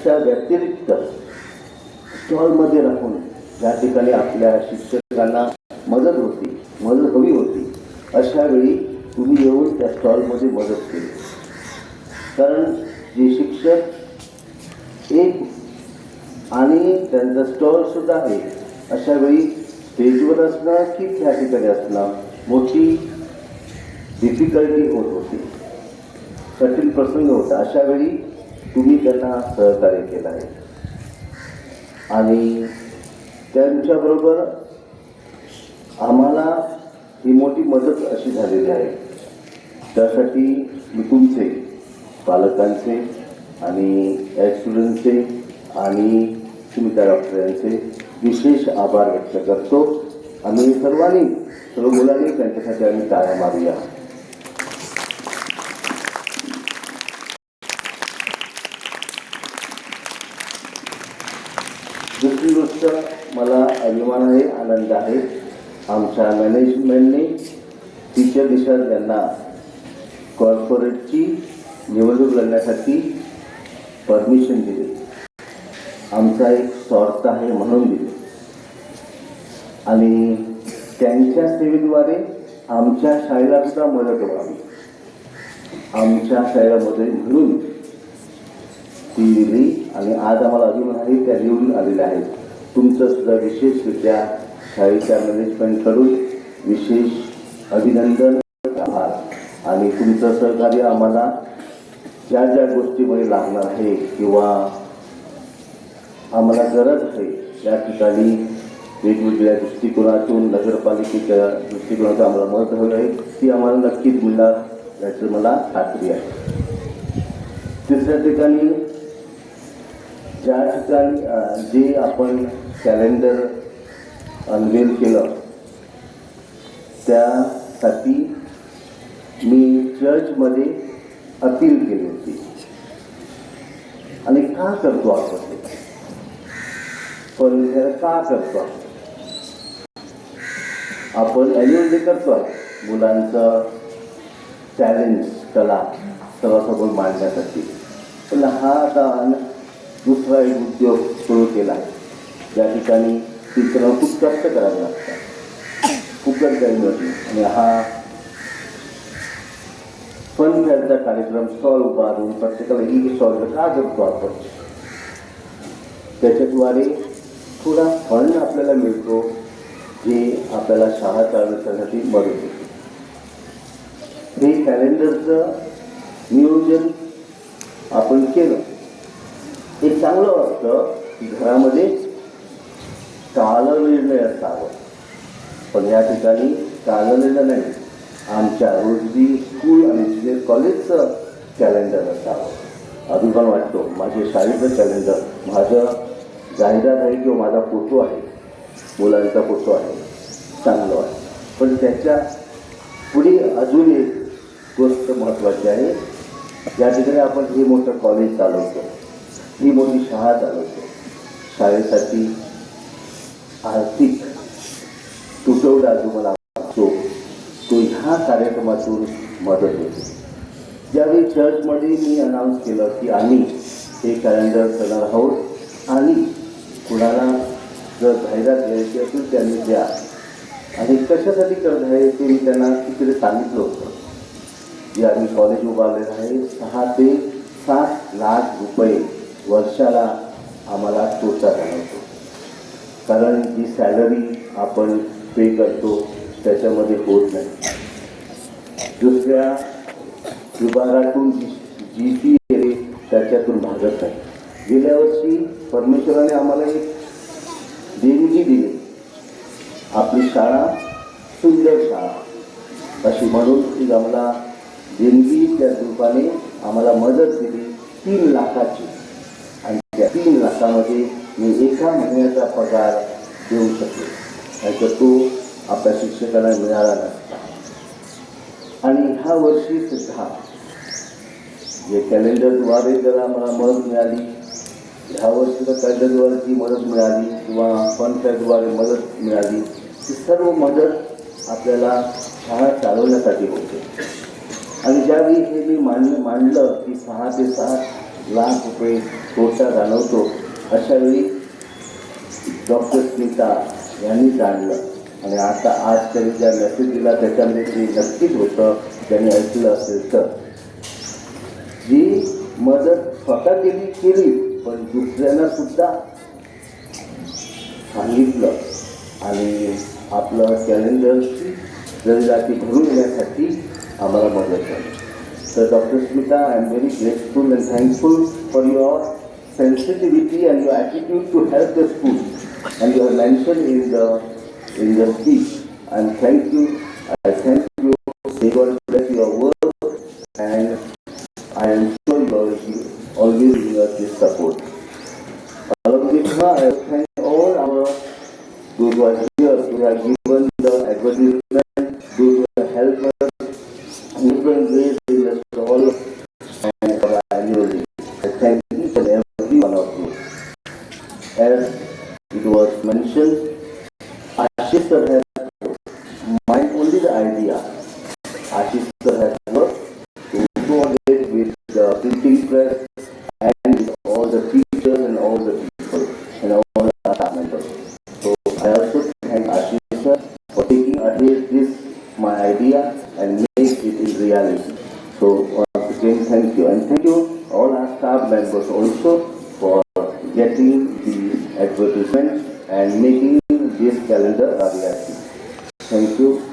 क्लासच्या व्यतिरिक्त स्टॉलमध्ये राहून ज्या ठिकाणी आपल्या शिक्षकांना मदत हवी होती, अशा वेळी तुम्ही येऊन त्या स्टॉलमध्ये मदत केली. कारण जे शिक्षक एक आणि त्यांचा स्टॉलसुद्धा आहे, अशा वेळी स्टेजवर असणं की त्या ठिकाणी असणं मोठी डिफिकल्टी होत होती, कठीण प्रसंग होता. अशा वेळी तुम्ही त्यांना सहकार्य केलं आहे आणि त्यांच्याबरोबर आम्हाला ही मोठी मदत अशी झालेली आहे. त्यासाठी मी तुमचे, पालकांचे आणि स्टुडंटचे आणि सुमिता डॉक्टर यांचे विशेष आभार व्यक्त करतो. आम्ही सर्व मुलांनी त्यांच्यासाठी आम्ही टाळ्या मारूया. दुसरी गोष्ट, मला अभिमान आहे, आनंद आहे, आमच्या मॅनेजमेंटने टीचर निषाद यांना कॉर्पोरेटची निवडणूक लढण्यासाठी परमिशन दिली. आमचा एक स्वार्थ आहे म्हणून दिले आणि त्यांच्या सेवेद्वारे आमच्या शाळेला सुद्धा मदत व्हावी, आमच्या शाळेला मदत म्हणून ती दिली आणि आज आम्हाला अभिमान आहे त्या निवडून आलेल्या आहेत. तुमचं सुद्धा विशेषरित्या शाळेच्या मॅनेजमेंटकडून विशेष अभिनंदन, आभार. आणि तुमचं सहकार्य आम्हाला ज्या ज्या गोष्टीमध्ये लागणार आहे किंवा आम्हाला गरज आहे त्या ठिकाणी वेगवेगळ्या दृष्टिकोनातून, नगरपालिकेच्या दृष्टिकोनातून आम्हाला मदत हवी आहे, ती आम्हाला नक्कीच मिळणार याची मला खात्री आहे. तिसऱ्या ठिकाणी, ज्या ठिकाणी जे आपण कॅलेंडर अनवेल केलं त्यासाठी मी चर्चमध्ये अपील केली होती. आणि का करतो आपण, पण का करतो आपण ॲन्युअल डे करतो मुलांचं चॅलेंज, कला सर्वांसमोर मांडण्यासाठी. पण हा आता दुसरा एक उद्योग सुरू केला आहे, ज्या ठिकाणी टीचरला खूप कष्ट करावे लागतात, फुकट काही मिळते. आणि हा फन फेअरचा कार्यक्रम स्टॉल उभारून प्रत्येकाला एक स्टॉल का करतो आपण, त्याच्याद्वारे थोडा फंड आपल्याला मिळतो, जे आपल्याला शाळा चालवण्यासाठी मदत होते. हे कॅलेंडरचं नियोजन आपण केलं, हे चांगलं वाटतं की घरामध्ये कालनिर्णय असावं. पण या ठिकाणी कालनिर्णय नाही, आमच्या रोजरी स्कूल आणि ज्युनियर कॉलेजचं कॅलेंडर असावं. अभिमान वाटतो, माझ्या शाळेचं कॅलेंडर, माझं जाहिरात आहे किंवा माझा फोटो आहे, मुलांचा फोटो आहे, चांगलं आहे. पण त्याच्या पुढे अजून एक गोष्ट महत्त्वाची आहे, ज्या ठिकाणी आपण हे मोठं कॉलेज चालवतो, ही मोठी शाळा चालवतो, शाळेसाठी आर्थिक तुटवडा जो मला वाटतो तो ह्या कार्यक्रमातून मदत होते. ज्यावेळी चर्चमध्ये मी अनाऊन्स केलं की आम्ही हे कॅलेंडर करणार आहोत आणि कुणाला जर जाहिरात द्यायची असेल त्यांनी द्या, आणि कशासाठी करत आहे ते मी त्यांना तिकडे सांगितलं होतं. जे आम्ही कॉलेज उभारलेलं आहे, 6 ते 7 लाख रुपये वर्षाला आम्हाला तोटा जाणवतो. कारण जी सॅलरी आपण पे करतो त्याच्यामध्ये होत नाही. दुसऱ्या विभागातून जी फी येते त्याच्यातून भागत नाही. गेल्या वर्षी परमेश्वराने आम्हाला एक देणगी दिली, आपली शाळा सुंदर शाळा अशी म्हणून ती आम्हाला देणगी त्या रूपाने आम्हाला मदत दिली 3 लाखाची. आणि त्या 3 लाखामध्ये मी एका महिन्याचा पगार देऊ शकलो, नाहीतर तो आपल्या शिक्षकांना मिळाला नसता. आणि ह्या वर्षी सुद्धा जे कॅलेंडरद्वारे जर आम्हाला मदत मिळाली, ह्या वर्षी तर कॅलेंडरद्वारे जी मदत मिळाली किंवा फंडद्वारे मदत मिळाली, ती सर्व मदत आपल्याला शाळा चालवण्यासाठी होते. आणि ज्यावेळी हे मी मांडलं की 6 ते 7 लाख रुपये थोडसा जाणवतो. अशा वेळी डॉक्टर स्मिता यांनी जाणलं आणि आता आज त्यांनी ज्या मेसेज दिला त्याच्यामध्ये ते नक्कीच होतं. त्यांनी ऐकलं असेल तर जी मदत स्वतः केली पण दुसऱ्यांना सुद्धा सांगितलं आणि आपलं कॅलेंडरची जनजाती भरून येण्यासाठी आम्हाला मदत झाली. तर doctor Smita, I am very grateful and thankful for your sensitivity and your attitude to help the school, and you have mentioned in the speech, and thank you. I thank you. May God bless your work, and I am sure you will always give us this support. Along with her, I thank all our those who are here, who have given the advertisement, those who have helped us in different ways in the stall and for annually. I thank each and every one of you. As it was mentioned, Ashish sir has mind only the idea. Ashish sir has worked to go ahead with the printing press and with all the teachers and all the people and all the staff members. So I also thank Ashish sir for taking ahead this my idea and make it in reality. So once again, thank you, and thank you all our staff members also for getting the advertisement and making this calendar a reality. Thank you.